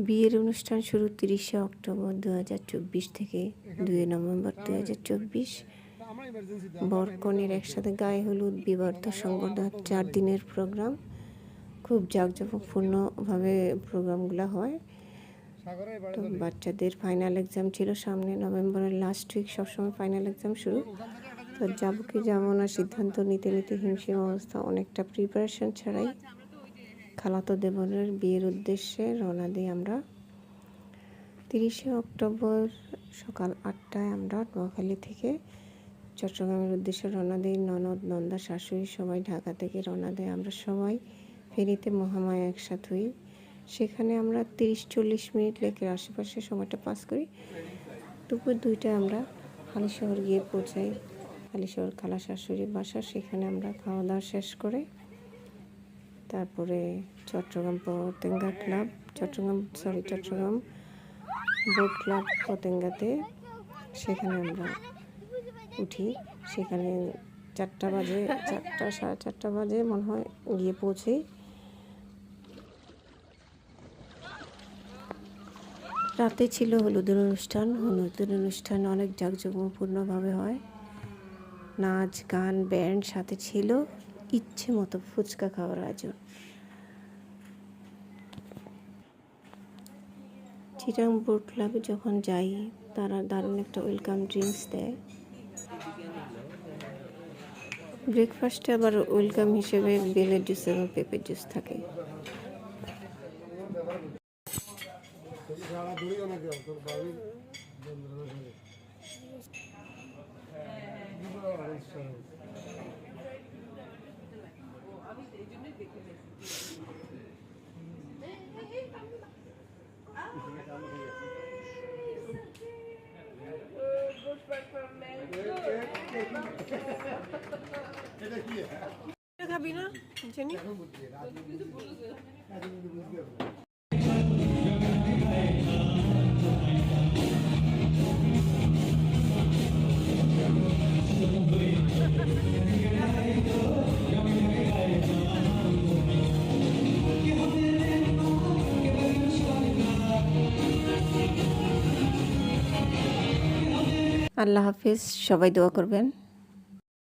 বিয়ের অনুষ্ঠান শুরু 30শে অক্টোবর 2024 থেকে 2 নভেম্বর 2024। বর কনের একসাথে গায়ে হলুদ, বিবাহ সংবর্ধনা 4 দিনের প্রোগ্রাম। খুব জাঁকজমকপূর্ণভাবে প্রোগ্রামগুলো হয়। তো বাচ্চাদের ফাইনাল এক্সাম ছিল সামনে, নভেম্বরের লাস্ট উইক সবসময় ফাইনাল এক্সাম শুরু। তো যাবো কি যাবো না সিদ্ধান্ত নিতে নিতে হিমশিম অবস্থা। অনেকটা প্রিপারেশন ছাড়াই খালাতো দেবরের বিয়ের উদ্দেশ্যে রওনা দিই আমরা। 30শে অক্টোবর সকাল 8টায় আমরা নোয়াখালী থেকে চট্টগ্রামের উদ্দেশ্যে রওনা দিই। ননদ, নন্দা, শাশুড়ি সবাই ঢাকা থেকে রওনা দেয়। আমরা সবাই ফেরিতে মহামায়া একসাথে হই। সেখানে আমরা 30-40 মিনিট লেকের আশেপাশে সময়টা পাস করি। দুপুর 2টায় আমরা হালিশহর গিয়ে পৌঁছাই। হালিশহর খালা শাশুড়ির বাসা, সেখানে আমরা খাওয়া দাওয়া শেষ করে তারপরে চট্টগ্রাম বোট ক্লাব পতেঙ্গাতে সেখানে আমরা উঠি। সেখানে 4টা সাড়ে 4টা বাজে মনে হয় গিয়ে পৌঁছি। রাতে ছিল হলুদের অনুষ্ঠান। হলুদের অনুষ্ঠান অনেক জাঁকজমকপূর্ণভাবে হয়। নাচ, গান, ব্যান্ড, সাথে ছিল ইচ্ছে মতো ফুচকা খাওয়ার আয়োজন। চিটাং বোট ক্লাবে যখন যাই, তারা দারুণ একটা ওয়েলকাম ড্রিঙ্কস দেয়। ব্রেকফাস্টে আবার ওয়েলকাম হিসেবে বেলের জুস এবং পেঁপের জুস থাকে। খাবি না জানি। আল্লাহ হাফিজ, সবাই দোয়া করবেন।